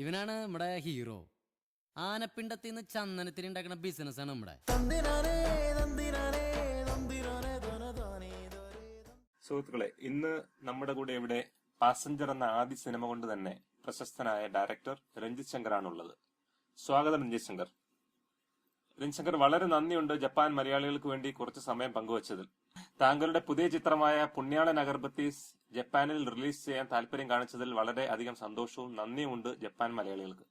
ഇവനാണ് നമ്മുടെ ഹീറോ. ആനപ്പിണ്ടത്തിൽ നിന്ന് ചന്ദനത്തിന് ഉണ്ടാക്കുന്ന ബിസിനസ്സാണ് നമ്മുടെ. സുഹൃത്തുക്കളെ, ഇന്ന് നമ്മുടെ കൂടെ ഇവിടെ പാസഞ്ചർ എന്ന ആദ്യ സിനിമ കൊണ്ട് തന്നെ പ്രശസ്തനായ ഡയറക്ടർ രഞ്ജിത് ശങ്കറാണുള്ളത്. സ്വാഗതം രഞ്ജിത് ശങ്കർ. രഞ്ജിത് ശങ്കർ, വളരെ നന്ദിയുണ്ട് ജപ്പാൻ മലയാളികൾക്ക് വേണ്ടി കുറച്ച് സമയം പങ്കുവച്ചതിൽ. താങ്കളുടെ പുതിയ ചിത്രമായ പുണ്യാളൻ അഗർബത്തീസ് ജപ്പാനിൽ റിലീസ് ചെയ്യാൻ താല്പര്യം കാണിച്ചതിൽ വളരെ അധികം സന്തോഷവും നന്ദിയുമുണ്ട് ജപ്പാൻ മലയാളികൾക്ക്.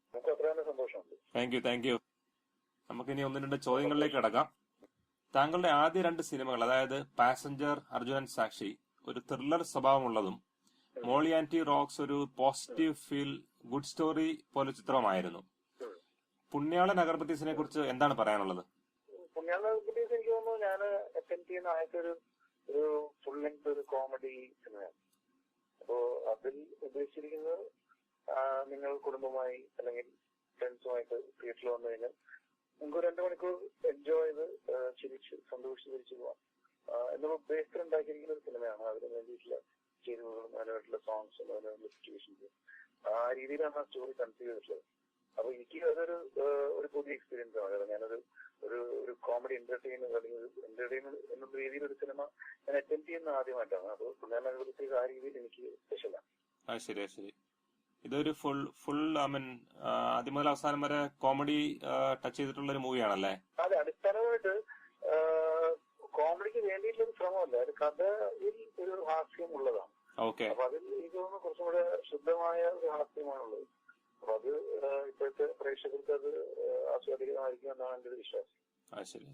Thank you. നമുക്കിനി ഒന്ന് രണ്ട് ചോദ്യങ്ങളിലേക്ക് കടക്കാം. താങ്കളുടെ ആദ്യ രണ്ട് സിനിമകൾ, അതായത് പാസഞ്ചർ, അർജുനൻ സാക്ഷി, ഒരു ത്രില്ലർ സ്വഭാവമുള്ളതും മോളി ആൻറ്റി റോക്സ് ഒരു പോസിറ്റീവ് ഫീൽ ഗുഡ് സ്റ്റോറി പോലെ ചിത്രമായിരുന്നു. പുണ്യാളൻ അഗർബത്തീസിനെ കുറിച്ച് എന്താണ് പറയാനുള്ളത്? പുണ്യാളൻ അഗർബത്തീസ് എനിക്ക് തോന്നുന്നു ഞാൻ അറ്റൻഡ് ചെയ്യുന്ന ആദ്യത്തെ ഒരു ഫുൾ ലെങ്ത് ഒരു കോമഡി സിനിമയാണ്. അപ്പോ അതിൽ ഉദ്ദേശിച്ചിരിക്കുന്നത് നിങ്ങൾ കുടുംബമായി അല്ലെങ്കിൽ ഫ്രണ്ട്സുമായിട്ട് തിയേറ്ററിൽ വന്നു കഴിഞ്ഞാൽ നമുക്ക് 2 മണിക്കൂർ എൻജോയ് ചെയ്ത് ചിരിച്ച് സന്തോഷിച്ച് തിരിച്ചു പോവാം എന്നുള്ള ഉദ്ദേശത്തിൽ ഉണ്ടാക്കിയിരിക്കുന്ന ഒരു സിനിമയാണ്. അതിന് വേണ്ടിയിട്ടുള്ള ചേരുവകളും അതിനായിട്ടുള്ള സോങ്സും അതിനായിട്ടുള്ള സിറ്റുവേഷൻസ് ആ രീതിയിലാണ് ആ സ്റ്റോറി കൺസീവ് ചെയ്തിട്ടുള്ളത്. അപ്പൊ എനിക്ക് അതൊരു പുതിയ എക്സ്പീരിയൻസ് ആണ്. കാരണം ഞാനൊരു ഒരു കോമഡി എന്റർടൈനർ അല്ലെങ്കിൽ എന്റർടൈനർ എന്നുള്ള രീതിയിൽ ഒരു സിനിമ ഞാൻ അറ്റൻഡ് ചെയ്യുന്ന ആദ്യമായിട്ടാണ്. അപ്പോൾ പുണ്യാളൻ അഗർബത്തീസ് ആ രീതിയിൽ എനിക്ക് സ്പെഷ്യലാണ്. ശരി. ഇതൊരു ഫുൾ ആദ്യം മുതൽ അവസാനം വരെ കോമഡി ടച്ച് ചെയ്തിട്ടുള്ള ഒരു മൂവിയാണല്ലേ? അതെ, അടിസ്ഥാനമായിട്ട് കോമഡിക്ക് വേണ്ടിയിട്ടുള്ള ഒരു ശ്രമമല്ല, ഒരു കഥയിൽ ഒരു ഹാസ്യം ഉള്ളതാണ്. അപ്പൊ അതിൽ എനിക്ക് തോന്നുന്നു കുറച്ചും കൂടെ ശുദ്ധമായ ഒരു ഹാസ്യമാണുള്ളത്. അപ്പൊ അത് ഇപ്പോഴത്തെ പ്രേക്ഷകർക്ക് അത് ആസ്വാദികമായിരിക്കും എന്നാണ് എന്റെ ഒരു വിശ്വാസം. ശരി.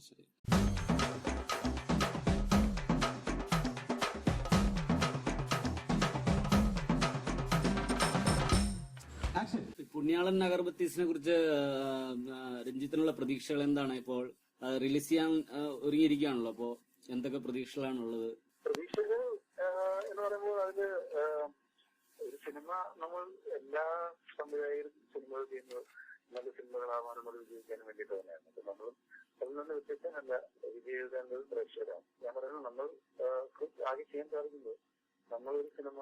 പുണ്യാളൻ അഗർബത്തീസിനെ കുറിച്ച് രഞ്ജിത്തിനുള്ള പ്രതീക്ഷകൾ എന്താണ്? ഇപ്പോൾ റിലീസ് ചെയ്യാൻ ഒരുങ്ങിയിരിക്കുകയാണല്ലോ, അപ്പോ എന്തൊക്കെ പ്രതീക്ഷകളാണുള്ളത്? പ്രതീക്ഷകൾ എന്ന് പറയുമ്പോൾ അതില് ഒരു സിനിമ നമ്മൾ എല്ലാ സംവിധായകരും സിനിമകൾ ചെയ്യുന്നത് നല്ല സിനിമകളാവാനും അത് വിജയിക്കാനും വേണ്ടിയിട്ട് തന്നെയാണ്. അപ്പൊ നമ്മൾ അതിൽ നിന്ന് വ്യത്യസ്തമല്ല, വിജയിക്കേണ്ടത് പ്രേക്ഷകരാണ്. ഞാൻ പറയുന്നത് നമ്മൾ ആകെ ചെയ്യാൻ സാധിക്കുന്നത് നമ്മളൊരു സിനിമ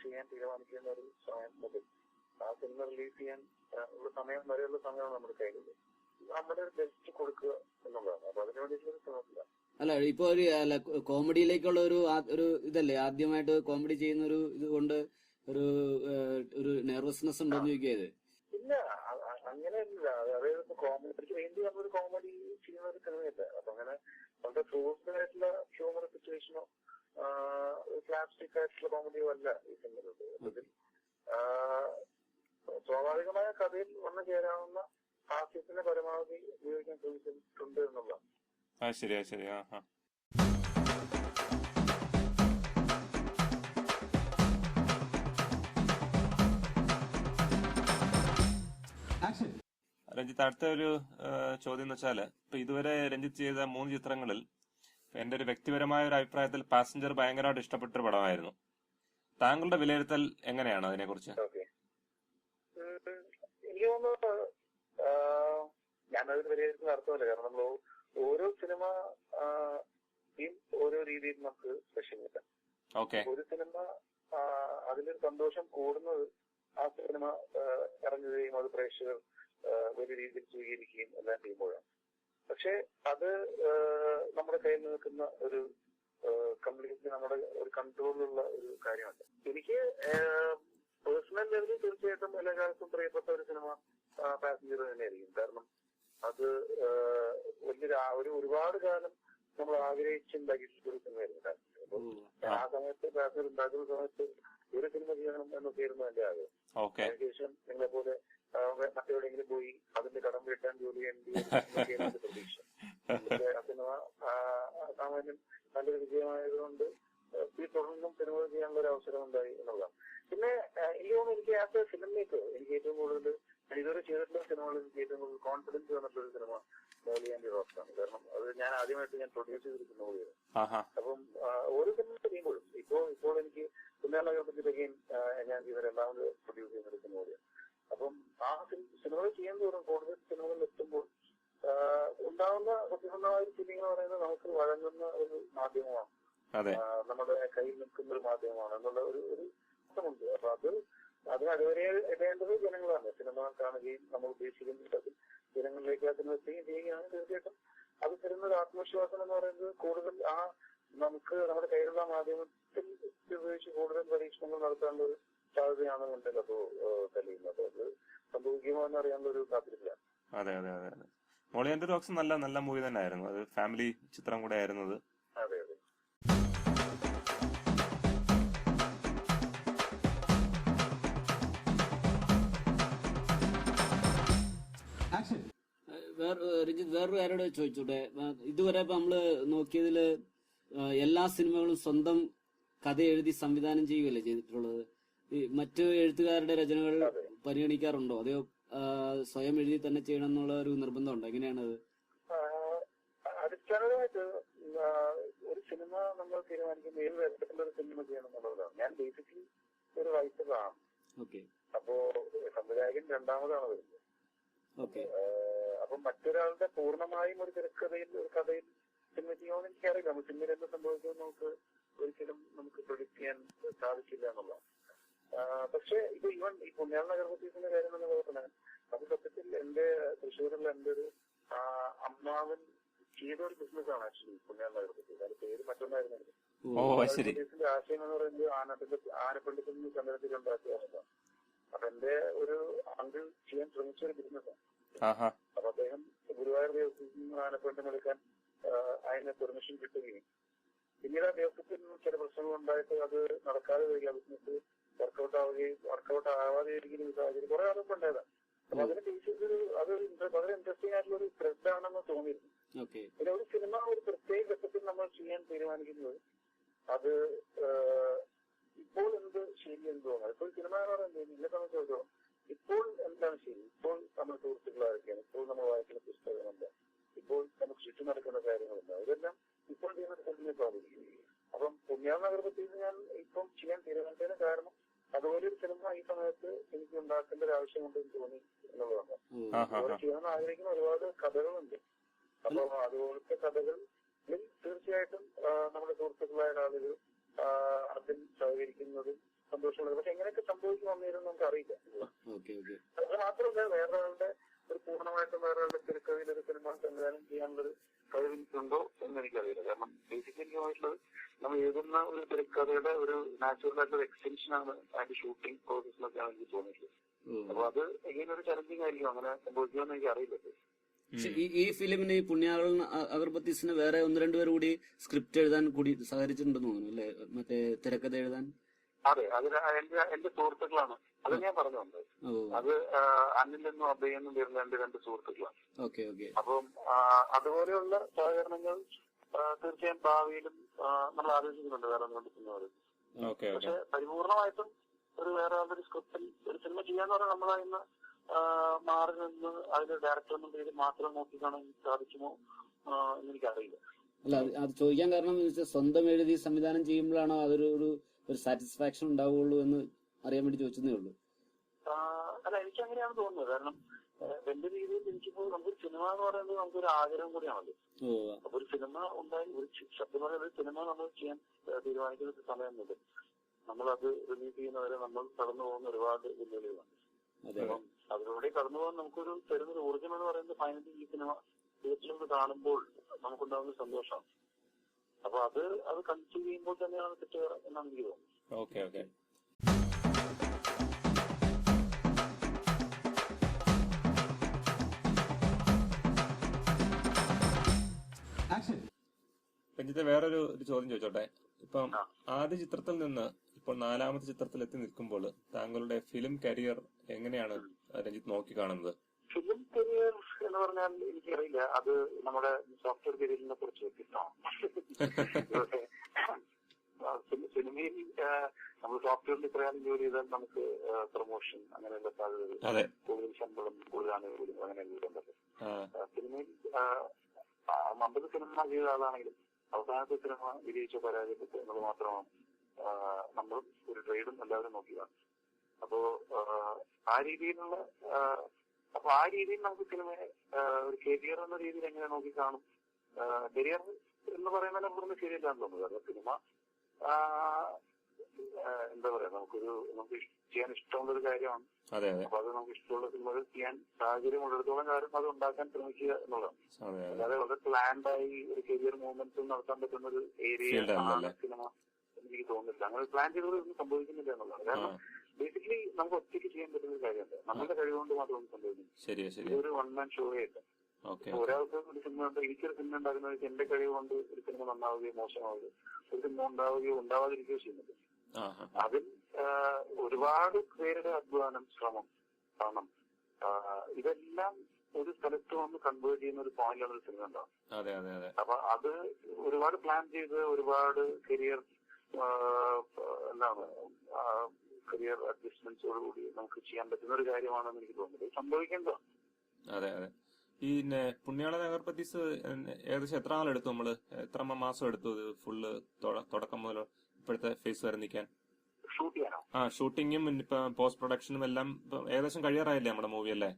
ചെയ്യാൻ തീരുമാനിക്കുന്ന ഒരു സമയം മുതൽ ആ സിനിമ റിലീസ് ചെയ്യാൻ ഉള്ള സമയം വരെയുള്ള സമയമാണ് നമ്മുടെ കയ്യിലുള്ളത്. നമ്മുടെ ഒരു ബെസ്റ്റ് കൊടുക്കുക എന്നുള്ളതാണ്. അപ്പൊ അതിനു വേണ്ടിയിട്ടുള്ള ശ്രമത്തില്ല. അല്ല, ഇപ്പൊ ഒരു കോമഡിയിലേക്കുള്ള ഒരു ഇതല്ലേ, ആദ്യമായിട്ട് കോമഡി ചെയ്യുന്ന ഒരു ഇത് കൊണ്ട് ഒരു നെർവസ്നെസ് ഉണ്ടോന്ന് ചോദിക്കാത്? ഇല്ല, അങ്ങനെയല്ല. അതായത് കോമഡിക്ക് വേണ്ടി നമ്മളൊരു കോമഡി ചെയ്യുന്ന ഒരു സിനിമയല്ല. അപ്പൊ അങ്ങനെ വളരെ ഫോഴ്സ്ഡ് ആയിട്ടുള്ള ഹ്യൂമർ സിറ്റുവേഷനോ സ്ലാപ്സ്റ്റിക് ആയിട്ടുള്ള കോമഡിയോ അല്ല ഈ സിനിമയിലുണ്ട്. അതിൽ സ്വാഭാവികമായ കഥയിൽ വന്നു ചേരാവുന്ന ഹാസ്യത്തിന് പരമാവധി ഉപയോഗിക്കാൻ ശ്രമിച്ചിട്ടുണ്ട് എന്നുള്ളതാണ്. ശരി. രഞ്ജിത്ത്, അടുത്ത ഒരു ചോദ്യം എന്ന് വെച്ചാല്, ഇപ്പൊ ഇതുവരെ രഞ്ജിത്ത് ചെയ്ത 3 ചിത്രങ്ങളിൽ എന്റെ ഒരു വ്യക്തിപരമായ ഒരു അഭിപ്രായത്തിൽ പാസഞ്ചർ ഭയങ്കരമായിട്ട് ഇഷ്ടപ്പെട്ടൊരു പടമായിരുന്നു. താങ്കളുടെ വിലയിരുത്തൽ എങ്ങനെയാണ് അതിനെ കുറിച്ച്? എനിക്ക് തോന്നുന്നു ഞാനതിന് വിലയിരുത്തുന്ന അർത്ഥമല്ല. കാരണം നമ്മൾ ഓരോ സിനിമ ഓരോ രീതിയിൽ നമുക്ക് സ്പെഷ്യൽ കിട്ടാം. ഒരു സിനിമ അതിലൊരു സന്തോഷം കൂടുന്നത് ആ സിനിമ ഇറങ്ങുകയും അത് പ്രേക്ഷകർ വലിയ രീതിയിൽ സ്വീകരിക്കുകയും എല്ലാം ചെയ്യുമ്പോഴാണ്. പക്ഷെ അത് നമ്മുടെ കയ്യിൽ നിൽക്കുന്ന ഒരു കംപ്ലീറ്റ്ലി നമ്മുടെ ഒരു കൺട്രോളിലുള്ള ഒരു കാര്യമല്ല. എനിക്ക് പേഴ്സണൽ ലെവലിൽ തീർച്ചയായിട്ടും എല്ലാ കാലത്തും പ്രിയപ്പെട്ട ഒരു സിനിമ പാസഞ്ചർ തന്നെയായിരിക്കും. കാരണം അത് ഒരുപാട് കാലം നമ്മൾ ആഗ്രഹിച്ചുണ്ടാക്കിയിട്ടുള്ള ഒരു സിനിമയായിരുന്നു പാസഞ്ചർ. അപ്പം ആ സമയത്ത് പാസഞ്ചർ ഉണ്ടാക്കുന്ന സമയത്ത് ഒരു സിനിമ ചെയ്യണം എന്നൊക്കെയായിരുന്നു എന്റെ ആഗ്രഹം. അതിനുശേഷം നിങ്ങളെ പോലെ മറ്റെവിടെയെങ്കിലും പോയി അതിന്റെ കടം വീട്ടാൻ ജോലി ചെയ്യേണ്ട പ്രതീക്ഷ. ആ സിനിമ സാമാന്യം നല്ലൊരു വിജയമായതുകൊണ്ട് ഈ തുടർന്നും സിനിമകൾ ചെയ്യാനുള്ള ഒരു അവസരം ഉണ്ടായി എന്നുള്ളതാണ്. പിന്നെ എനിക്ക് തോന്നുന്നു എനിക്ക് ആസ് എ ഫിലിം മേക്കർ എനിക്ക് ഏറ്റവും കൂടുതൽ ഇതുവരെ ചെയ്തിട്ടുള്ള സിനിമകളിൽ എനിക്ക് ഏറ്റവും കൂടുതൽ കോൺഫിഡൻസ് വന്നിട്ടുള്ള ഒരു സിനിമ മോളി ആൻറ്റി റോക്സ് ആണ്. കാരണം അത് ഞാൻ ആദ്യമായിട്ട് പ്രൊഡ്യൂസ് ചെയ്തിരിക്കുന്ന മൂവിയാണ്. അപ്പം ഓരോ സിനിമ ചെയ്യുമ്പോഴും ഇപ്പോൾ എനിക്ക് പുണ്യാളൻ അഗർബത്തീസ് ഞാൻ ചെയ്ത 2ാമത് പ്രൊഡ്യൂസ് ചെയ്തിരിക്കുന്ന മൂവിയാണ്. അപ്പം ആ സിനിമകൾ ചെയ്യാൻ തോറും കൂടുതൽ സിനിമകളിൽ എത്തുമ്പോൾ ഉണ്ടാവുന്ന സത്യസന്ധമായ ഒരു ഫീലിംഗ് എന്ന് പറയുന്നത് നമുക്ക് വഴങ്ങുന്ന ഒരു മാധ്യമമാണ്, നമ്മുടെ കയ്യിൽ നിൽക്കുന്ന ഒരു മാധ്യമമാണ് എന്നുള്ള ഒരു ഇഷ്ടമുണ്ട്. അപ്പൊ അത് അതുവരെ വേണ്ടത് ജനങ്ങളാണ്. സിനിമ കാണുകയും നമ്മൾ ഉദ്ദേശിക്കുന്നത് ജനങ്ങളിലേക്ക് അതിന് എത്തുകയും ചെയ്യുകയാണ്. തീർച്ചയായിട്ടും അത് തരുന്ന ഒരു ആത്മവിശ്വാസം എന്ന് പറയുന്നത് കൂടുതൽ നമുക്ക് നമ്മുടെ കയ്യിലുള്ള മാധ്യമത്തിൽ ഉപയോഗിച്ച് കൂടുതൽ പരീക്ഷണങ്ങൾ നടത്താനുള്ള ഒരു സാധ്യതയാണെന്നുണ്ടെങ്കിൽ അപ്പോൾ തെളിയുന്നത്. അത് സംഭവിക്കുമോ എന്ന് അറിയാനുള്ള ഒരു കാത്തിരിപ്പില്ല. അതെ അതെ അതെ അതെ. മോളിയാൻഡ് റോക്സ് നല്ല നല്ല മൂവി തന്നെ ആയിരുന്നു. അത് ഫാമിലി ചിത്രം കൂടെ ആയിരുന്നത്. അതെ അതെ. രഞ്ജിത്ത്, വേറൊരു കാര്യോട് ചോദിച്ചോട്ടെ. ഇതുവരെ ഇപ്പൊ നമ്മള് നോക്കിയതില് എല്ലാ സിനിമകളും സ്വന്തം കഥ എഴുതി സംവിധാനം ചെയ്യുകയല്ലേ ചെയ്തിട്ടുള്ളത്. ഈ മറ്റു എഴുത്തുകാരുടെ രചനകൾ പരിഗണിക്കാറുണ്ടോ, അതെയോ സ്വയം എഴുതി തന്നെ ചെയ്യണം എന്നുള്ള ഒരു നിർബന്ധമുണ്ടോ? എങ്ങനെയാണത്? അടിസ്ഥാനപരമായിട്ട് ഒരു സിനിമ നമ്മൾ തീരുമാനിക്കുന്ന ഏത് തരത്തിലുള്ള ഒരു സിനിമ ചെയ്യണം എന്നുള്ളതാണ്. ഞാൻ ബേസിക്കലി ഒരു റൈറ്ററാണ്. ഓക്കെ. അപ്പോ സംവിധായകൻ രണ്ടാമതാണ് വരുന്നത്. ഓക്കെ. അപ്പം മറ്റൊരാളുടെ പൂർണ്ണമായും ഒരു തിരക്കഥയിൽ ഒരു കഥയിൽ സിനിമ ചെയ്യാമെന്ന് എനിക്കറിയില്ല. നമുക്ക് സിനിമയിൽ എന്ത് സംഭവിക്കുമെന്ന് നമുക്ക് ഒരിക്കലും നമുക്ക് പ്രൊഡിക്ട് ചെയ്യാൻ സാധിക്കില്ല എന്നുള്ളതാണ്. പക്ഷെ ഇപ്പൊ ഈവൻ ഈ പുണ്യാള നഗർപത്തീസിന്റെ കാര്യം എന്ന് പറഞ്ഞാൽ അത് സത്യത്തിൽ എന്റെ തൃശ്ശൂരിലുള്ള എന്റെ ഒരു അമ്മാവൻ ചെയ്ത ഒരു ബിസിനസ്സാണ് ആക്ച്വലി പുണ്യാള നഗർപത്തീസ്. അതിന്റെ പേര് മറ്റൊന്നായിരുന്നെങ്കിൽ നഗർപത്തീസിന്റെ ആശയം എന്ന് പറയുന്നത് ആനപ്പള്ളിത്തിൽ നിന്ന് ചന്ദ്രത്തിൽ ഉണ്ടാക്കിയ അവസ്ഥ. അപ്പൊ എന്റെ ഒരു അങ്കിൾ ചെയ്യാൻ ശ്രമിച്ച ഒരു ബിസിനസ്സാണ്. അപ്പൊ അദ്ദേഹം ഗുരുവായൂർ ദേവസ്വത്തിൽ നിന്ന് ആനപ്പള്ളിനെ എടുക്കാൻ അതിന് പെർമിഷൻ കിട്ടുകയും പിന്നീട് ആ ദേവസ്വത്തിൽ ചില പ്രശ്നങ്ങൾ ഉണ്ടായിട്ട് അത് നടക്കാതെ വരിക, ബിസിനസ് വർക്കൗട്ട് ആവാതെ ഇരിക്കുന്ന ഒരു സാഹചര്യം കുറെ ആളുകൾ ഉണ്ടായതാണ്. അപ്പൊ അതിനെ ബേസിസ് അതൊരു വളരെ ഇൻട്രസ്റ്റിംഗ് ആയിട്ടുള്ള ഒരു ത്രെഡ് ആണെന്ന് തോന്നിയിരുന്നു. പിന്നെ ഒരു സിനിമ ഒരു പ്രത്യേക ഘട്ടത്തിൽ നമ്മൾ ചെയ്യാൻ തീരുമാനിക്കുന്നത് അത് ഇപ്പോൾ എന്ത് ശരി എന്ന് തോന്നുന്നത്. ഇപ്പോൾ സിനിമ എന്ന് പറയുന്നത് എന്നെ സംബന്ധിച്ചിടത്തോളം ഇപ്പോൾ എന്താണ് ശരി, ഇപ്പോൾ നമ്മൾ സുഹൃത്തുക്കളായിരിക്കുകയാണ്, ഇപ്പോൾ നമ്മൾ വായിക്കുന്ന പുസ്തകങ്ങളുണ്ട്, ഇപ്പോൾ നമുക്ക് ചുറ്റും നടക്കുന്ന കാര്യങ്ങളുണ്ട്, ഇതെല്ലാം ഇപ്പോൾ ചെയ്യുന്ന സിനിമയെ ബാധിക്കും. അപ്പം പുണ്യാള നഗർപത്തീസ് ഞാൻ ഇപ്പം ചെയ്യാൻ തീരുമാനിച്ചതിന് കാരണം അതുപോലെ ഒരു സിനിമ ഈ സമയത്ത് എനിക്ക് ഉണ്ടാക്കേണ്ട ഒരു ആവശ്യമുണ്ടെന്ന് തോന്നി എന്നുള്ളതാണ്. അതുപോലെ ചെയ്യാൻ ആഗ്രഹിക്കുന്ന ഒരുപാട് കഥകളുണ്ട്. അപ്പൊ അതുപോലത്തെ കഥകളിൽ തീർച്ചയായിട്ടും നമ്മുടെ സുഹൃത്തുക്കളായ ആളുകൾ അതിൽ സഹകരിക്കുന്നതും സന്തോഷമുള്ളത്. പക്ഷെ എങ്ങനെയൊക്കെ സംഭവിക്കും വന്നിരുന്നു നമുക്ക് അറിയില്ല. അത് മാത്രമല്ല വേറൊരാളുടെ ഒരു പൂർണ്ണമായിട്ടും വേറൊരാളുടെ തിരക്കഥയിൽ ഒരു സിനിമ സംവിധാനം ചെയ്യാനുള്ളൊരു കഴിവുണ്ടോ എന്ന് എനിക്കറിയില്ല. കാരണം ബേസിക്കലി ആയിട്ടുള്ളത് നമ്മൾ എഴുതുന്ന ഒരു തിരക്കഥയുടെ ഒരു നാച്ചുറൽ ആയിട്ടുള്ള എക്സ്റ്റൻഷൻ ആണ് അതിന്റെ ഷൂട്ടിംഗ് പ്രോസസ്സിലൊക്കെയാണ് എനിക്ക് തോന്നിയിട്ടുള്ളത്. അപ്പൊ അത് എങ്ങനെ ഒരു ചലഞ്ചിങ് ആയിരിക്കും, അങ്ങനെ സംഭവിക്കുമെന്ന് എനിക്ക് അറിയില്ല. ഈ ഫിലിമിന് പുണ്യാള അഗർബത്തീസിന് വേറെ ഒന്ന് രണ്ടുപേർ കൂടി സ്ക്രിപ്റ്റ് എഴുതാൻ കൂടി സഹകരിച്ചിട്ടുണ്ടെന്ന് തോന്നുന്നു അല്ലെ, മറ്റേ തിരക്കഥ എഴുതാൻ? അതെ, അത് എന്റെ സുഹൃത്തുക്കളാണ്. അത് ഞാൻ പറഞ്ഞു വന്നത്. അത് അന്നിലെന്നും അഭയെന്നും വരുന്ന എന്റെ രണ്ട് സുഹൃത്തുക്കളാണ്. അപ്പം അതുപോലെയുള്ള സഹകരണങ്ങൾ തീർച്ചയായും ഭാവിയിലും നമ്മൾ ആലോചിക്കുന്നുണ്ട് വേറെ ഒന്നും സിനിമകൾ. പക്ഷെ പരിപൂർണമായിട്ടും ഒരു വേറെ ഒരു സ്ക്രിപ്റ്റിൽ ഒരു സിനിമ ചെയ്യാന്ന് പറഞ്ഞാൽ നമ്മൾ അതിന് മാറി നിന്ന് അതിന്റെ ഡയറക്ടർ എന്ന പേര് മാത്രം നോക്കി കാണാൻ സാധിക്കുമോ എന്ന് എനിക്കറിയില്ല. അല്ല, അത് ചോദിക്കാൻ കാരണം എന്ന് വെച്ചാൽ സ്വന്തം എഴുതി സംവിധാനം ചെയ്യുമ്പോഴാണോ അതൊരു ഒരു സാറ്റിസ്ഫാക്ഷൻ ഉണ്ടാവുള്ളൂ എന്ന് അറിയാൻ വേണ്ടി ചോദിച്ചതേ ഉള്ളൂ. അല്ല, എനിക്ക് അങ്ങനെയാണ് തോന്നുന്നത്. കാരണം എന്റെ രീതിയിൽ എനിക്കിപ്പോ നമുക്കൊരു സിനിമ എന്ന് പറയുന്നത് നമുക്കൊരു ആഗ്രഹം കൂടിയാണല്ലോ. അപ്പൊ ഒരു സിനിമ ഉണ്ടായി ഒരു സത്യം പറയുന്ന ഒരു സിനിമ നമ്മൾ ചെയ്യാൻ തീരുമാനിക്കുന്ന സമയമൊന്നുമില്ല. നമ്മളത് റിലീസ് ചെയ്യുന്നവരെ നമ്മൾ കടന്നു പോകുന്ന ഒരുപാട് വെല്ലുവിളികളാണ്. അപ്പം അതിലൂടെ കടന്നു പോകാൻ നമുക്കൊരു തരുന്നൊരു ഊർജ്ജം എന്ന് പറയുന്നത് ഫൈനലി ഈ സിനിമ തിയേറ്ററിൽ കാണുമ്പോൾ നമുക്കുണ്ടാകുന്ന സന്തോഷമാണ്. അപ്പൊ അത് കൺസ്യൂം ചെയ്യുമ്പോൾ തന്നെയാണ് തെറ്റുക എന്നാണ് എനിക്ക് തോന്നുന്നത്. രഞ്ജിത്തെ, വേറൊരു ചോദ്യം ചോദിച്ചോട്ടെ. ഇപ്പം ആദ്യ ചിത്രത്തിൽ നിന്ന് ഇപ്പോൾ നാലാമത്തെ ചിത്രത്തിൽ എത്തി നിൽക്കുമ്പോൾ താങ്കളുടെ ഫിലിം കരിയർ എങ്ങനെയാണ് രഞ്ജിത്ത് നോക്കി കാണുന്നത്? ഫിലിം കരിയർ എന്ന് പറഞ്ഞാൽ എനിക്കറിയില്ല, അത് നമ്മുടെ സോഫ്റ്റ്വെയർ കരിയറിനെ കുറിച്ച് വ്യത്യസ്തമാണ്. സിനിമയിൽ നമ്മൾ സോഫ്റ്റ്വെയറിൽ ഇത്രയാലും ജോലി ചെയ്താൽ നമുക്ക് പ്രൊമോഷൻ അങ്ങനെയുള്ള സാധ്യതകൾ, കൂടുതൽ ശമ്പളം, കൂടുതൽ ആനുകൂല്യം അങ്ങനെയൊക്കെ ഉണ്ടല്ലോ. സിനിമയിൽ 50 സിനിമ ചെയ്ത ആളാണെങ്കിലും അവസാനത്തെ സിനിമ വിജയിച്ചോ പരാജയപ്പെട്ടു എന്നത് മാത്രമാണ് നമ്മൾ ഒരു ട്രേഡും എല്ലാവരും നോക്കിയതാണ്. അപ്പോ ആ രീതിയിൽ നമുക്ക് സിനിമയെ ഒരു കരിയർ എന്ന രീതിയിൽ എങ്ങനെ നോക്കി കാണും? കരിയർ എന്ന് പറയുന്നതിനെ കുറിച്ച് ശരിയല്ലാന്ന് തോന്നുന്നു. കാരണം സിനിമ എന്താ പറയാ, നമുക്ക് ചെയ്യാൻ ഇഷ്ടമുള്ള ഒരു കാര്യമാണ്. അതെ അതെ അപ്പൊ അത് നമുക്ക് ഇഷ്ടമുള്ള സിനിമകൾ ചെയ്യാൻ സാഹചര്യം ഉള്ളിടത്തോളം കാലം അത് ഉണ്ടാക്കാൻ ശ്രമിക്കുക എന്നുള്ളതാണ്. അതെ അതെ അല്ലാതെ വളരെ പ്ലാൻഡ് ആയി ഒരു കരിയർ മൂവ്മെന്റ്സ് നടത്താൻ പറ്റുന്ന ഒരു ഏരിയ Field ആണ് അല്ലല്ലേ? സിനിമ. എനിക്ക് തോന്നുന്നില്ല അങ്ങനെ പ്ലാൻ ചെയ്തതൊന്നും സംഭവിക്കുന്നില്ല എന്നുള്ളതാണ്. കാരണം ബേസിക്കലി നമുക്ക് ഒറ്റയ്ക്ക് ചെയ്യാൻ പറ്റുന്ന ഒരു കാര്യമല്ല, നമ്മുടെ കഴിവുകൊണ്ട് മാത്രം ഒന്നും സംഭവിക്കുന്നു. ശരിയാ ശരിയാ. ഇതൊരു വൺ മാൻ ഷോ ആയിട്ട് ഓക്കെ ഒരാൾക്ക് ഒരു സിനിമ ഉണ്ട്, എനിക്കൊരു സിനിമ ഉണ്ടാക്കുന്നത് എന്റെ കഴിവ് കൊണ്ട് ഒരു സിനിമ നന്നാവുകയോ മോശമാവുകയോ ഒരു സിനിമ ഉണ്ടാവുകയോ ഉണ്ടാവാതിരിക്കുകയോ ചെയ്യുന്നത്. അതിൽ ഒരുപാട് പേരുടെ അധ്വാനം, ശ്രമം, പണം ഇതെല്ലാം ഒരു സ്ഥലത്ത് വന്ന് കൺവേർട്ട് ചെയ്യുന്ന ഒരു പോയിന്റാണ് ഒരു സിനിമ ഉണ്ടാവും. അതെ അതെ അതെ. അപ്പൊ അത് ഒരുപാട് പ്ലാൻ ചെയ്ത് ഒരുപാട് കരിയർ എന്താണ് കരിയർ അഡ്ജസ്റ്റ്മെന്റ്സോടുകൂടി നമുക്ക് ചെയ്യാൻ പറ്റുന്ന ഒരു കാര്യമാണെന്ന് എനിക്ക് തോന്നുന്നത്. സംഭവിക്കേണ്ടതാണ്. അതെ അതെ. ഈ പുണ്യാള നഗർപത്തീസ് ഏകദേശം എത്ര നാളെടുത്തു, നമ്മള് എത്ര മാസം എടുത്തു ഇത് ഫുള്ള് തുടക്കം മുതൽ ഇപ്പോഴത്തെ ഫേസ് വരെ നിൽക്കാൻ? ഷൂട്ട് ചെയ്യാനോ? ഷൂട്ടിങ്ങും ഇപ്പൊ പോസ്റ്റ് പ്രൊഡക്ഷനും എല്ലാം ഏകദേശം കഴിയാറായില്ലേ നമ്മുടെ മൂവി അല്ലേ?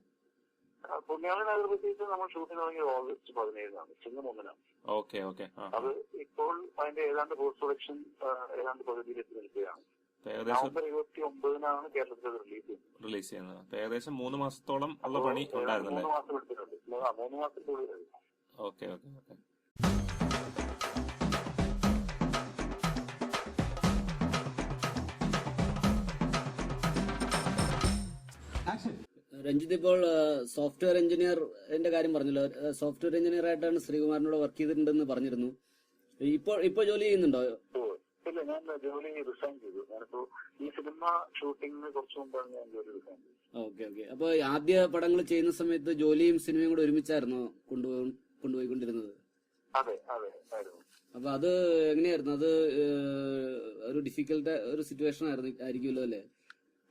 പുണ്യാള നഗർപത്തീസ് നമ്മൾ ഷൂട്ടിംഗ് തുടങ്ങി ഓഗസ്റ്റ് 17 ചിങ്ങ 3. Okay okay. അത് ഇപ്പോൾ അതിന്റെ ഏതാണ്ട് പോസ്റ്റ് പ്രൊഡക്ഷൻ ഏതാണ്ട് പകുതിയിലെത്തി നിൽക്കുകയാണ്. ഏകദേശം നവംബർ 29 കേരളത്തിൽ റിലീസ് ചെയ്യുന്നത്. അപ്പൊ ഏകദേശം 3 മാസത്തോളം ഉള്ള പണി ഉണ്ടായിരുന്നല്ലേ? 3 മാസം എടുത്തിട്ടുണ്ട്. 3 മാസത്തിനുള്ളിൽ. Okay okay okay. രഞ്ജിത്ത് ഇപ്പോൾ സോഫ്റ്റ്വെയർ എഞ്ചിനീയറിന്റെ കാര്യം പറഞ്ഞല്ലോ. സോഫ്റ്റ്വെയർ എഞ്ചിനീയർ ആയിട്ടാണ് ശ്രീകുമാറിനോട് വർക്ക് ചെയ്തിട്ടുണ്ടെന്ന് പറഞ്ഞിരുന്നു. ഇപ്പോൾ ജോലി ചെയ്യുന്നുണ്ടോ? ഇല്ല, ഞാൻ ജോലി റിസൈൻ ചെയ്തു. ഞാനിപ്പോ ഈ സിനിമ ഷൂട്ടിങ്ങിന് കുറച്ചു മുമ്പാണ് ഞാൻ ജോലി റിസൈൻ ചെയ്തത്. Okay okay. അപ്പൊ ആദ്യ പടങ്ങൾ ചെയ്യുന്ന സമയത്ത് ജോലിയും സിനിമയും കൂടെ ഒരുമിച്ചായിരുന്നോ കൊണ്ടുപോയിക്കൊണ്ടിരുന്നത്? അതെ അതെ ആയിരുന്നു. അപ്പൊ അത് എങ്ങനെയായിരുന്നു? അത് ഒരു ഡിഫിക്കൽട്ട് ഒരു സിറ്റുവേഷൻ ആയിരിക്കുമല്ലോ അല്ലേ?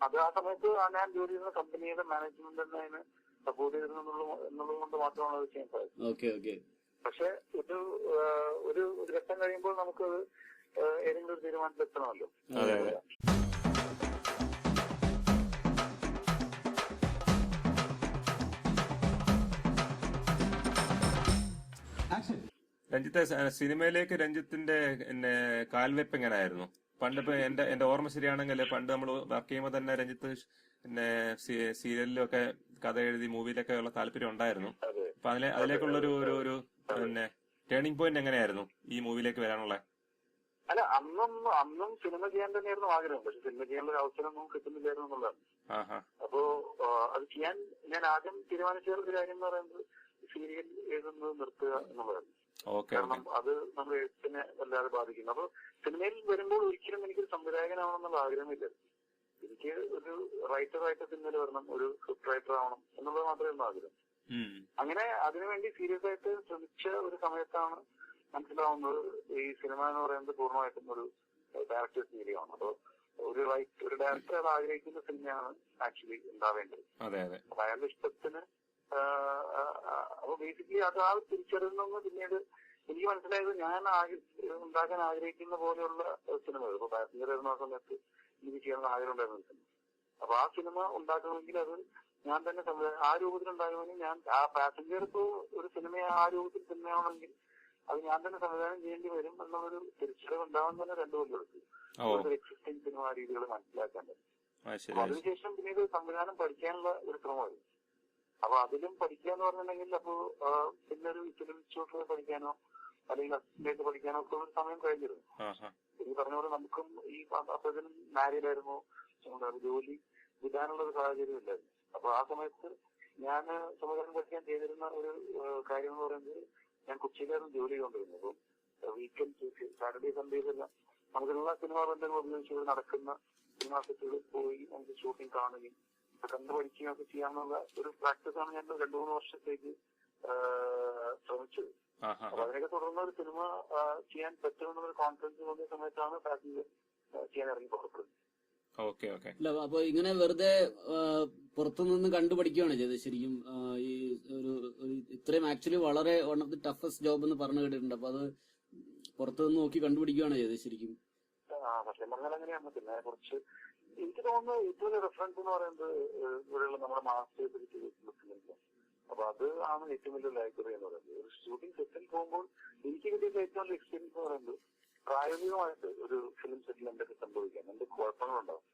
അത് ആ സമയത്ത് ഞാൻ ജോലി ചെയ്യുന്ന കമ്പനിയുടെ മാനേജ്മെന്റ് തന്നെ അതിന് സപ്പോർട്ട് ചെയ്തിരുന്നു എന്നുള്ളത് കൊണ്ട് മാത്രമാണ് അത് ചെയ്യാൻ സാധിച്ചത്. Okay okay. പക്ഷെ ഒരു ഘട്ടം കഴിയുമ്പോൾ നമുക്ക് ഏതെങ്കിലും ഒരു തീരുമാനത്തിലെത്തണമല്ലോ. രഞ്ജിത്തെ, സിനിമയിലേക്ക് രഞ്ജിത്തിന്റെ കാൽവെപ്പ് എങ്ങനെയായിരുന്നു? പണ്ട് ഇപ്പൊ എന്റെ ഓർമ്മ ശരിയാണെങ്കിൽ പണ്ട് നമ്മൾ വർക്ക് ചെയ്യുമ്പോൾ തന്നെ രഞ്ജിത്ത് സീരിയലിലും ഒക്കെ കഥ എഴുതി മൂവിയിലൊക്കെ ഉള്ള താല്പര്യം ഉണ്ടായിരുന്നു. അപ്പൊ അതിലേക്കുള്ള ഒരു ടേണിംഗ് പോയിന്റ് എങ്ങനെയായിരുന്നു ഈ മൂവിയിലേക്ക് വരാനുള്ള? അല്ല, അന്നും സിനിമ ചെയ്യാൻ തന്നെയായിരുന്നു ആഗ്രഹം. പക്ഷെ സിനിമ ചെയ്യാനുള്ള ഒരു അവസരം ഒന്നും കിട്ടുന്നില്ലായിരുന്നു എന്നുള്ളതാണ്. അപ്പോ അത് ചെയ്യാൻ ഞാൻ ആദ്യം തീരുമാനിച്ച ഒരു കാര്യം എന്ന് പറയുന്നത് സീരിയൽ എഴുതുന്നത് നിർത്തുക എന്നുള്ളതാണ്. കാരണം അത് നമ്മുടെ എഴുത്തിനെ വല്ലാതെ ബാധിക്കുന്നു. അപ്പൊ സിനിമയിൽ വരുമ്പോൾ ഒരിക്കലും എനിക്കൊരു സംവിധായകനാവണമെന്നുള്ള ആഗ്രഹമില്ല. എനിക്ക് ഒരു റൈറ്ററായിട്ട് സിനിമയിൽ വരണം, ഒരു സ്ക്രിപ്റ്റ് റൈറ്റർ ആവണം എന്നുള്ളത് മാത്രമേ ആഗ്രഹം. അങ്ങനെ അതിനുവേണ്ടി സീരിയസ് ആയിട്ട് ശ്രമിച്ച ഒരു സമയത്താണ് മനസ്സിലാവുന്നത് ഈ സിനിമ എന്ന് പറയുന്നത് പൂർണ്ണമായിട്ടും ഒരു ഡയറക്ടേഴ്സ് മീഡിയമാണ്. അപ്പൊ ഒരു ഡയറക്ടർ അത് ആഗ്രഹിക്കുന്ന സിനിമയാണ് ആക്ച്വലി ഉണ്ടാവേണ്ടത്. അപ്പൊ അയാളുടെ ഇഷ്ടത്തിന് അപ്പൊ ബേസിക്കലി അത് ആ തിരിച്ചറിയുന്ന പിന്നീട് എനിക്ക് മനസ്സിലായത് ഞാൻ ഉണ്ടാക്കാൻ ആഗ്രഹിക്കുന്ന പോലെയുള്ള സിനിമകൾ. ഇപ്പൊ പാസഞ്ചർ വരുന്ന സമയത്ത് എനിക്ക് ചെയ്യാനുള്ള ആഗ്രഹം ഉണ്ടായിരുന്ന സിനിമ. അപ്പൊ ആ സിനിമ ഉണ്ടാക്കണമെങ്കിൽ അത് ഞാൻ തന്നെ ആ രൂപത്തിൽ ഉണ്ടാകുമെങ്കിൽ ഞാൻ ആ പാസഞ്ചർ ഇപ്പോ ഒരു സിനിമ ആ രൂപത്തിൽ സിനിമയാണെങ്കിൽ അത് ഞാൻ തന്നെ സംവിധാനം ചെയ്യേണ്ടി വരും എന്നുള്ളൊരു തിരിച്ചറിവ് ഉണ്ടാവാൻ തന്നെ 2 കൊല്ലം എടുത്തു. ഒരു എക്സിസ്റ്റിംഗ് സിനിമ രീതികൾ മനസ്സിലാക്കാൻ പറ്റും. അതിനുശേഷം പിന്നീട് സംവിധാനം പഠിക്കാനുള്ള ഒരു ശ്രമമായിരുന്നു. അപ്പൊ അതിലും പഠിക്കാന്ന് പറഞ്ഞിട്ടുണ്ടെങ്കിൽ അപ്പോ പിന്നെ ഒരു ഫിലിം ഇൻസ്റ്റിറ്റ്യൂട്ടിൽ പഠിക്കാനോ അല്ലെങ്കിൽ അസിസ്റ്റന്റ് പഠിക്കാനോ ഒക്കെ ഒരു സമയം കഴിഞ്ഞിരുന്നു. ഈ പറഞ്ഞ പോലെ നമുക്കും ഈ അപ്പോഴത്തേനും മാരീഡ് ആയിരുന്നു, ജോലി വിടാനുള്ള ഒരു സാഹചര്യം ഇല്ലായിരുന്നു. അപ്പൊ ആ സമയത്ത് ഞാൻ സംവിധാനം പഠിക്കാൻ ചെയ്തിരുന്ന ഒരു കാര്യം എന്ന് പറയുന്നത് ഞാൻ കൊച്ചിയിലായിരുന്നു ജോലി ചെയ്തുകൊണ്ടിരുന്നത്. അപ്പം വീക്കെൻഡ് സാറ്റർഡേ സൺഡേസെല്ലാം നമുക്കുള്ള സിനിമാ ബന്ധങ്ങൾ ഉപയോഗിച്ച് നടക്കുന്ന സിനിമാ സെറ്റുകളിൽ പോയി നമുക്ക് ഷൂട്ടിംഗ് കാണുകയും കണ്ടു പഠിക്കുകയും ഒക്കെ ചെയ്യാനുള്ള ഒരു പ്രാക്ടീസാണ് ഞാൻ 2-3 വർഷത്തേക്ക് ശ്രമിച്ചത്. അപ്പൊ അതിനൊക്കെ തുടർന്ന് ഒരു സിനിമ ചെയ്യാൻ പറ്റുമെന്നുള്ളൊരു കോൺഫിഡൻസ് തോന്നിയ സമയത്താണ് പാസഞ്ചർ ചെയ്യാൻ ഇറങ്ങി പുറപ്പെടുന്നത്. അല്ല, അപ്പൊ ഇങ്ങനെ വെറുതെ പുറത്തുനിന്ന് കണ്ടുപഠിക്കുകയാണ് ചെയ്തത് ശരിക്കും? ഈ ഒരു ഇത്രയും ആക്ച്വലി വളരെ one of the toughest job എന്ന് പറഞ്ഞു കേട്ടിട്ടുണ്ട്. അപ്പൊ അത് പുറത്തുനിന്ന് നോക്കി കണ്ടുപിടിക്കുകയാണ് ചെയ്തത് ശരിക്കും? സത്യം പറഞ്ഞാൽ അങ്ങനെയാണ്. പിന്നെ കുറച്ച് എനിക്ക് തോന്നുന്നു ഏറ്റവും റെഫറൻസ് എന്ന് പറയുന്നത് ഇവിടെയുള്ള നമ്മുടെ മാസ്റ്റേഴ്സ്. അപ്പൊ അത് ആണ് ഏറ്റവും വലിയ ലൈബ്രറി എന്ന് പറയുന്നത്. ഒരു ഷൂട്ടിംഗ് സെറ്റിൽ പോകുമ്പോൾ എനിക്ക് കിട്ടിയ ഏറ്റവും വലിയ എക്സ്പീരിയൻസ് എന്ന് പറയുന്നത് പ്രായോഗികമായിട്ട് ഒരു ഫിലിം സെറ്റിൽ എന്തൊക്കെ സംഭവിക്കാം, എന്ത് കുഴപ്പങ്ങളുണ്ടാവും.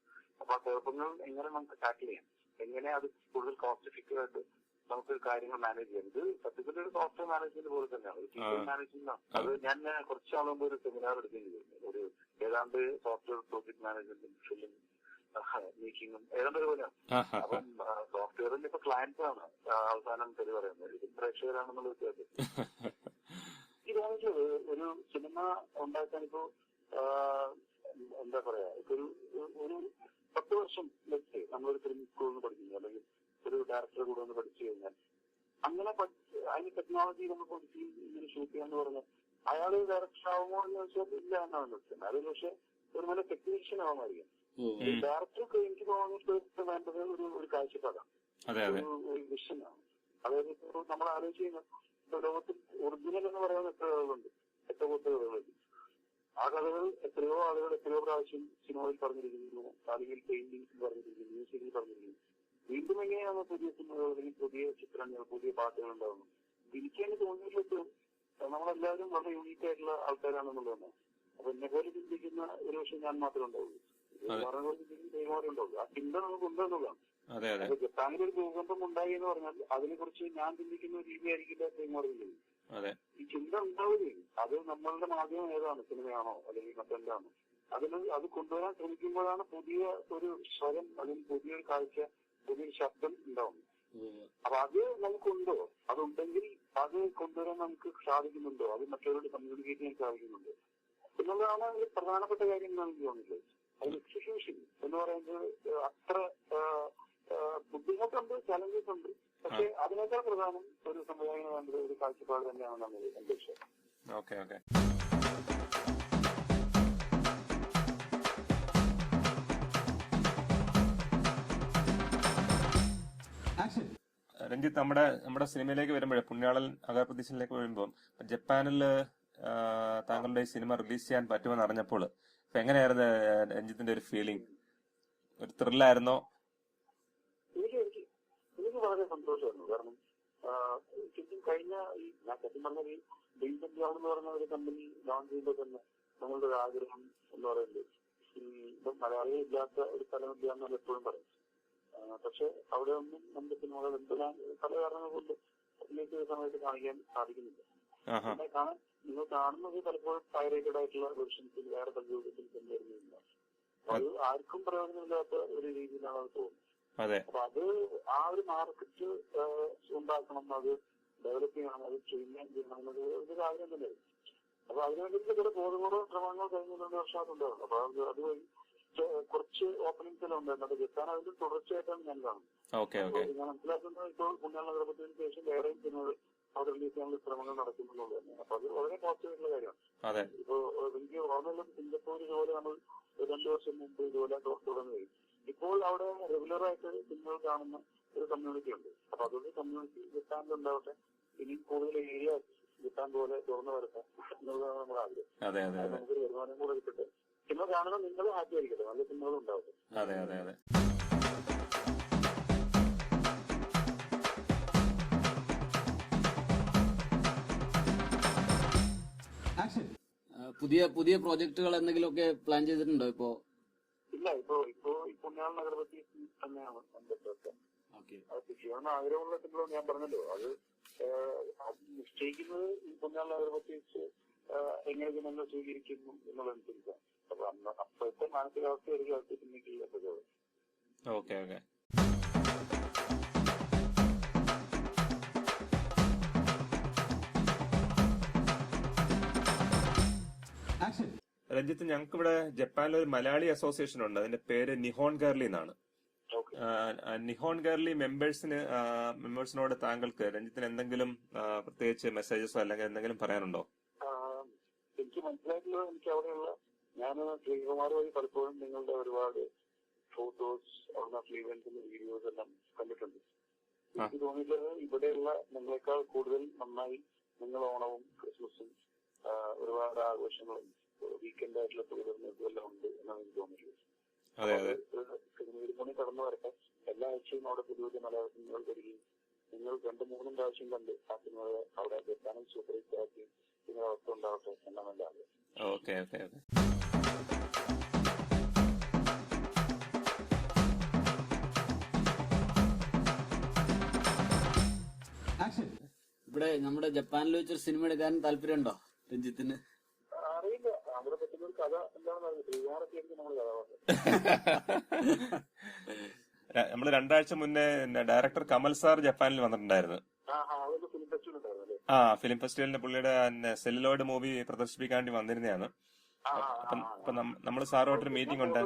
അപ്പൊ ആ കുഴപ്പങ്ങൾ എങ്ങനെ നമുക്ക് ടാക്കിൾ ചെയ്യാം, എങ്ങനെ അത് കൂടുതൽ കോസ്റ്റ് എഫക്റ്റീവ് ആയിട്ട് നമുക്ക് കാര്യങ്ങൾ മാനേജ് ചെയ്യാം. ഇത് സത്യത്തിൽ ഒരു സോഫ്റ്റ്വെയർ മാനേജ്മെന്റ് പോലെ തന്നെയാണ്, ഒരു ടീം മാനേജ്മെന്റ് ആണ്. അത് ഞാൻ കുറച്ച് നാൾ മുമ്പ് ഒരു സെമിനാർ എടുക്കേണ്ടി വന്നു, ഒരു ഏതാണ്ട് സോഫ്റ്റ്വെയർ പ്രോജക്ട് മാനേജ്മെന്റും ഫിലിം മേക്കിങ്ങും ഏതാണ്ട് ഒരുപോലെയാണ്. അപ്പം സോഫ്റ്റ്വെയറിൽ ഇപ്പൊ ക്ലയൻസ് ആണ് അവസാനം തെളിവ് പറയുന്നത്, ഇത് പ്രേക്ഷകരാണെന്നുള്ള വ്യത്യാസം. ഇതാണെങ്കിലും ഒരു സിനിമ ഉണ്ടാക്കാൻ ഇപ്പോ എന്താ പറയാ, ഇപ്പൊ ഒരു 10 വർഷം വെച്ച് നമ്മളൊരു ഫിലിം സ്കൂളിൽ നിന്ന് പഠിക്കുന്നു, അല്ലെങ്കിൽ ഒരു ഡയറക്ടറെ കൂടെ ഒന്ന് പഠിച്ചു കഴിഞ്ഞാൽ അങ്ങനെ അതിന് ടെക്നോളജി നമ്മൾ പഠിച്ച് ഇങ്ങനെ ഷൂട്ട് ചെയ്യാന്ന് പറഞ്ഞാൽ അയാൾ ഡയറക്ടർ ആവുമോ എന്ന് ചോദിച്ചാൽ ഇല്ല എന്നാണ് വെച്ചത്. അത് പക്ഷെ ഒരു നല്ല ടെക്നീഷ്യൻ ആവുമായിരിക്കും. ഡയറക്ടർക്ക് എനിക്ക് തോന്നിയിട്ട് വേണ്ടത് ഒരു കാഴ്ചപ്പാടാണ്, ഒരു വിഷനാണ്. അതായത് ഇപ്പോൾ നമ്മൾ ആലോചിച്ച് കഴിഞ്ഞാൽ ലോകത്തിൽ ഒറിജിനൽ എന്ന് പറയുന്ന എത്ര കഥകളുണ്ട്, എത്ര കഥകളുണ്ട്. ആ കഥകൾ എത്രയോ ആളുകൾ എത്രയോ പ്രാവശ്യം സിനിമയിൽ പറഞ്ഞിരിക്കുന്നു, അല്ലെങ്കിൽ പെയിന്റിങ്സിൽ പറഞ്ഞിരിക്കുന്നു, മ്യൂസിക്കിൽ പറഞ്ഞിരിക്കുന്നു. വീണ്ടും എങ്ങനെയാണ് പുതിയ സിനിമകൾ അല്ലെങ്കിൽ പുതിയ ചിത്രങ്ങൾ, പുതിയ പാട്ടുകൾ ഉണ്ടാകുന്നത്? എനിക്ക് തന്നെ തോന്നിയിട്ടും നമ്മളെല്ലാവരും വളരെ യൂണീക്ക് ആയിട്ടുള്ള ആൾക്കാരാണെന്നുള്ളതാണ്. അപ്പൊ എന്നെ പോലെ ചിന്തിക്കുന്ന ഒരു പക്ഷേ ഞാൻ മാത്രമേ ഉണ്ടാവുള്ളൂ, ഉണ്ടാവുള്ളൂ. ആ ചിന്ത നമുക്ക് ഉണ്ടെന്നുള്ളതാണ്. അപ്പൊ ജപ്പാനിൽ ഒരു ഭൂകമ്പം ഉണ്ടായി എന്ന് പറഞ്ഞാൽ അതിനെ കുറിച്ച് ഞാൻ ചിന്തിക്കുന്ന രീതിയായിരിക്കില്ല കൈമാറുന്നത്. ഈ ചിന്ത ഉണ്ടാവുകയും അത് നമ്മളുടെ മാധ്യമം ഏതാണ്, സിനിമയാണോ അല്ലെങ്കിൽ മറ്റെന്താണോ, അത് കൊണ്ടുവരാൻ ശ്രമിക്കുമ്പോഴാണ് പുതിയ ഒരു സ്വരം അല്ലെങ്കിൽ പുതിയൊരു കാഴ്ച, പുതിയൊരു ശബ്ദം ഉണ്ടാവുന്നത്. അപ്പൊ അത് നമുക്കുണ്ടോ, അതുണ്ടെങ്കിൽ അത് കൊണ്ടുവരാൻ നമുക്ക് സാധിക്കുന്നുണ്ടോ, അത് മറ്റവരോട് കമ്മ്യൂണിക്കേറ്റ് ചെയ്യാൻ സാധിക്കുന്നുണ്ടോ എന്നുള്ളതാണ് ഒരു പ്രധാനപ്പെട്ട കാര്യം എന്നാണ് എനിക്ക് തോന്നുന്നത്. അതിൽ എക്സിക്യൂഷൻ എന്ന് പറയുന്നത് അത്ര ബുദ്ധിമുട്ടുണ്ട്, ചലഞ്ചസ് ഉണ്ട്. പക്ഷെ അതിനേക്കാൾ പ്രധാനം ഒരു സംവിധായകന് വേണ്ടത് ഒരു കാഴ്ചപ്പാട് തന്നെയാണെന്നാണ് എന്റെ വിഷയം. രഞ്ജിത്ത്, നമ്മുടെ സിനിമയിലേക്ക് വരുമ്പോഴേ, പുണ്യാളൻ അഗർപ്രതീക്ഷനിലേക്ക് വരുമ്പോൾ ജപ്പാനിൽ താങ്കളുടെ ഈ സിനിമ റിലീസ് ചെയ്യാൻ പറ്റുമെന്ന് അറിഞ്ഞപ്പോൾ ഇപ്പൊ എങ്ങനെയായിരുന്നു രഞ്ജിത്തിന്റെ ഒരു ഫീലിംഗ്? ഒരു ത്രില്ലായിരുന്നോ? എനിക്ക് വളരെ സന്തോഷമായിരുന്നു. കാരണം ശരിക്കും കഴിഞ്ഞ ഞാൻ സത്യം പറഞ്ഞ ഈ ഡീസൻ ജോൺ എന്ന് പറഞ്ഞ ഒരു കമ്പനി ലോഞ്ച് ചെയ്യുമ്പോൾ തന്നെ നമ്മളുടെ ഒരു ആഗ്രഹം എന്ന് പറയുന്നത് ഇപ്പം മലയാളികൾ ഇല്ലാത്ത ഒരു സ്ഥലമില്ല എന്നാണ് എപ്പോഴും പറയും. പക്ഷെ അവിടെ ഒന്നും നമ്മുടെ സിനിമകൾ എന്തെല്ലാം പല കാരണങ്ങൾ കൊണ്ട് അതിലേക്ക് സമയത്ത് കാണിക്കാൻ സാധിക്കുന്നില്ല. നിങ്ങൾ കാണുന്നത് പലപ്പോഴും പൈറേറ്റഡ് ആയിട്ടുള്ള വെർഷൻസിൽ വേറെ പഞ്ചൂട്ടത്തിൽ വരുന്നില്ല. അത് ആർക്കും പ്രയോജനമില്ലാത്ത ഒരു രീതിയിലാണ് അത് തോന്നുന്നത്. അപ്പൊ അത് ആ ഒരു മാർക്കറ്റ് ഉണ്ടാക്കണം, അത് ഡെവലപ്പ് ചെയ്യണം, അത് ചെയ്യണം എന്നത് ഒരു ആഗ്രഹം തന്നെയായിരുന്നു. അപ്പൊ അതിനുവേണ്ടി ചില ബോധപൂർവ്വ ശ്രമങ്ങൾ കഴിഞ്ഞ 2 വർഷമായിട്ടുണ്ടായിരുന്നു. അപ്പൊ അതുവഴി കുറച്ച് ഓപ്പണിംഗ്സ് എല്ലാം ഉണ്ടായിരുന്നു. അത് ജപ്പാൻ അതിന്റെ തുടർച്ചയായിട്ടാണ് ഞാൻ കാണുന്നത്. ഞാൻ മനസ്സിലാക്കുന്നത് ഇപ്പോൾ പുണ്യാളൻ അഗർപ്രതീക്ഷയ്ക്ക് ശേഷം വേറെയും സിനിമകൾ അവിടെ റിലീസ് ചെയ്യാനുള്ള ശ്രമങ്ങൾ നടക്കുന്നുള്ളത് തന്നെയാണ്. അപ്പൊ അത് വളരെ പോസിറ്റീവായിട്ടുള്ള കാര്യമാണ്. ഇപ്പൊ എനിക്ക് ഓർമ്മയുള്ളത് സിംഗപ്പൂർ ഇതുപോലെ നമ്മൾ 2 വർഷം മുമ്പ് ഇതുപോലെ തുടങ്ങുകയും ഇപ്പോൾ അവിടെ റെഗുലറായിട്ട് സിനിമകൾ കാണുന്ന ഒരു കമ്മ്യൂണിറ്റി ഉണ്ട്. അപ്പൊ അതുകൊണ്ട് കമ്മ്യൂണിറ്റി ജപ്പാനിലുണ്ടാവട്ടെ, ഇനിയും കൂടുതൽ ഏരിയ ജപ്പാൻ പോലെ തുറന്നു വരട്ടെ എന്നുള്ളതാണ് നമ്മുടെ ആഗ്രഹം. നമുക്കൊരു വരുമാനം കൂടെ കിട്ടട്ടെ. സിനിമ കാണുമ്പോൾ നിങ്ങൾ ഹാപ്പി ആയിരിക്കട്ടെ, നല്ല സിനിമകൾ ഉണ്ടാവട്ടെ. പുതിയ പ്രോജക്ടുകൾ എന്തെങ്കിലുമൊക്കെ പ്ലാൻ ചെയ്തിട്ടുണ്ടോ ഇപ്പോ? ഇല്ല, ഇപ്പോ ഈ പുണ്യാളൻ അഗർപ്രതീക്ഷ തന്നെയാണ് എന്റെ പ്രശ്നം. അത് ചെയ്യണമെന്ന് ആഗ്രഹമുള്ള സിനിമ ഞാൻ പറഞ്ഞല്ലോ, അത് നിശ്ചയിക്കുന്നത് ഈ പുണ്യാളൻ അഗർപ്രതീക്ഷ എങ്ങനെ ജനങ്ങൾ സ്വീകരിക്കുന്നു എന്നുള്ളതനുസരിച്ചാണ്. അപ്പൊ അപ്പോഴത്തെ മാനസികാവസ്ഥ ഒരു കാലത്ത് സിനിമയ്ക്കില്ല. രഞ്ജിത്ത്, ഞങ്ങൾക്ക് ഇവിടെ ജപ്പാനിൽ ഒരു മലയാളി അസോസിയേഷൻ ഉണ്ട്. അതിന്റെ പേര് നിഹോൺ ഗേർലി എന്നാണ്. നിഹോൺ ഗേർലി മെമ്പേഴ്സിനോട് താങ്കൾക്ക് രഞ്ജിത്തിന് എന്തെങ്കിലും പ്രത്യേകിച്ച് മെസ്സേജസോ അല്ലെങ്കിൽ എന്തെങ്കിലും പറയാനുണ്ടോ? എനിക്ക് മനസ്സിലായിട്ടുള്ളത്, എനിക്ക് അവിടെയുള്ള ഞാൻ ശ്രീകുമാർ വഴി പലപ്പോഴും നിങ്ങളുടെ ഒരുപാട് ഫോട്ടോസ് ഓഫ് ഈവന്റ്സിന്റെ വീഡിയോസ് എല്ലാം കണ്ടിട്ടുണ്ട്. എനിക്ക് തോന്നിയിട്ടുള്ളത് ഇവിടെയുള്ള നിങ്ങളെക്കാൾ കൂടുതൽ നന്നായി നിങ്ങൾ ഓണവും ക്രിസ്മസും ഒരുപാട് ആഘോഷങ്ങളും വീക്കെൻഡ് ആയിട്ടുള്ള തൊഴിലുറപ്പും എല്ലാം ഉണ്ട് എന്നാണ് എനിക്ക് തോന്നിയിട്ടുള്ളത്. സിനിമ കടന്നു വരട്ടെ. എല്ലാ ആഴ്ചയും അവിടെ പുതിയ പുതിയ മലയാള സിനിമകൾ വരികയും നിങ്ങൾ 2-3 പ്രാവശ്യം കണ്ട് ആ സിനിമകളെ അവിടെ ജപ്പാനിൽ സൂപ്പർ ഹിറ്റ് ആക്കി ജീവിക്കുന്ന അവസ്ഥ ഉണ്ടാവട്ടെ എന്നല്ലാതെ. Okay okay okay. ഇവിടെ നമ്മുടെ ജപ്പാനിൽ വെച്ചൊരു സിനിമ എടുക്കാൻ താല്പര്യമുണ്ടോ രഞ്ജിത്തിന്? അറിയില്ല, അവിടെ പറ്റുന്ന ഒരു കഥ എന്താണെന്ന് അറിയില്ല. ശ്രീകുമാറൊക്കെ ആയിരിക്കും നമ്മൾ കഥ പറഞ്ഞത്. നമ്മള് 2 ആഴ്ച മുന്നേ ഡയറക്ടർ കമൽ സാർ ജപ്പാനിൽ വന്നിട്ടുണ്ടായിരുന്നു. അതൊക്കെ ഫിലിം ഫെസ്റ്റിവൽ ഉണ്ടായിരുന്നല്ലേ? ഫിലിം ഫെസ്റ്റിവലിന്റെ പുള്ളിയുടെ സെല്ലുലോയിഡ് മൂവി പ്രദർശിപ്പിക്കാൻ വേണ്ടി വന്നിരുന്നതാണ്. അപ്പൊ നമ്മള് സാറുമായിട്ടൊരു മീറ്റിംഗ് ഉണ്ട്.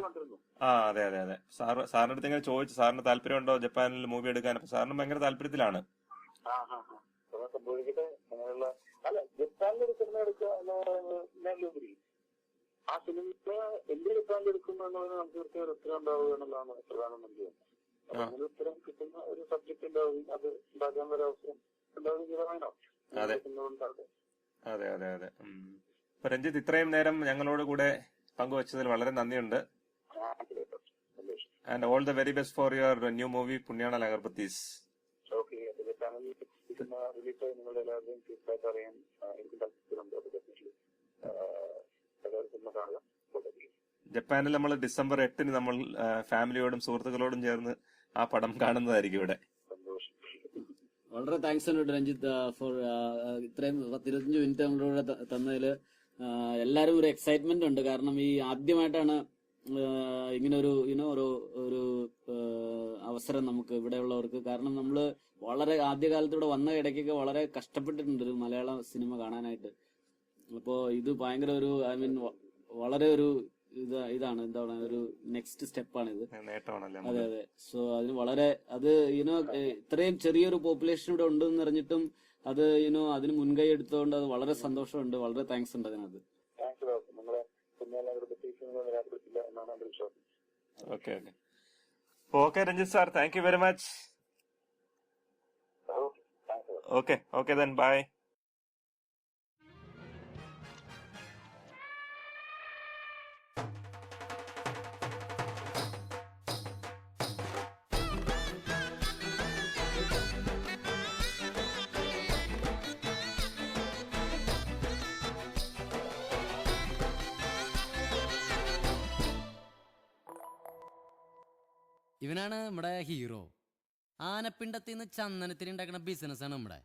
അതെ അതെ അതെ. സാറിന്റെ അടുത്ത് ഇങ്ങനെ ചോദിച്ചു, സാറിന് താല്പര്യമുണ്ടോ ജപ്പാനിൽ മൂവി എടുക്കാൻ? അപ്പൊ സാറിന് ഭയങ്കര താല്പര്യത്തിലാണ്. സംഭവിക്കട്ടെ. അങ്ങനെയുള്ള അല്ല, ജപ്പാനിൽ ഒരു സിനിമ എടുക്കുക എന്ന് പറയുന്നത് ആ സിനിമ എന്ത് ജപ്പാനിൽ എടുക്കുന്നു എന്നുള്ളതിന് നമുക്ക് കൃത്യം ഉത്തരം ഉണ്ടാവുക എന്നുള്ളതാണ് പ്രധാനമന്ത്രി. അപ്പൊ അങ്ങനെ ഉത്തരം കിട്ടുന്ന ഒരു സബ്ജക്ട് ഉണ്ടാവും, അത് ഉണ്ടാക്കാൻ ഒരു അവസരം ഉണ്ടാവുന്നതാണോ? അതെ അതെ അതെ. അപ്പൊ രഞ്ജിത്ത്, ഇത്രയും നേരം ഞങ്ങളോട് കൂടെ പങ്കുവച്ചതിൽ വളരെ നന്ദിയുണ്ട്. And all the very best for your new movie Punyalan Agarbattis. Okay. റിലീസായി നിങ്ങളുടെ എല്ലാവരുടെയും ഫീഡ്ബാക്ക് അറിയാൻ എനിക്ക് താല്പര്യമുണ്ട്. അത് ഡെഫിനറ്റ്ലി എല്ലാവരും സിനിമ കാണുക. ജപ്പാനിൽ നമ്മൾ December 8 നമ്മൾ ഫാമിലിയോടും സുഹൃത്തുക്കളോടും ചേർന്ന് ആ പടം കാണുന്നതായിരിക്കും ഇവിടെ. സന്തോഷം. വളരെ താങ്ക്സ് ഉണ്ട് രഞ്ജിത്ത് ഫോർ ഇത്രയും 10-25 മിനിറ്റ് നമ്മളോട് തന്നതിൽ. എല്ലാരും ഒരു എക്സൈറ്റ്മെന്റ് ഉണ്ട്. കാരണം ഈ ആദ്യമായിട്ടാണ് ഇങ്ങനെ ഒരു ഒരു അവസരം നമുക്ക് ഇവിടെയുള്ളവർക്ക്. കാരണം നമ്മള് വളരെ ആദ്യകാലത്തൂടെ വന്ന ഇടയ്ക്കൊക്കെ വളരെ കഷ്ടപ്പെട്ടിട്ടുണ്ട് ഒരു മലയാള സിനിമ കാണാനായിട്ട്. അപ്പോ ഇത് ഭയങ്കര ഒരു വളരെ ഒരു ഇതാണ് എന്താണ് ഒരു നെക്സ്റ്റ് സ്റ്റെപ്പാണ് ഇത്. അതെ അതെ. സോ അതിന് വളരെ അത് ഇത്രയും ചെറിയൊരു പോപ്പുലേഷൻ ഇവിടെ ഉണ്ടെന്ന് അറിഞ്ഞിട്ടും അത് അതിന് മുൻകൈ എടുത്തുകൊണ്ട് അത് വളരെ സന്തോഷമുണ്ട്. വളരെ താങ്ക്സ് ഉണ്ട് അതിനകത്ത്. Okay okay okay Ranjith sir, thank you very much. Okay okay then bye. ഇവനാണ് നമ്മുടെ ഹീറോ. ആനപ്പിണ്ടത്തിൽ നിന്ന് ചന്ദനത്തിന് ഉണ്ടാക്കുന്ന ബിസിനസ്സാണ് നമ്മുടെ.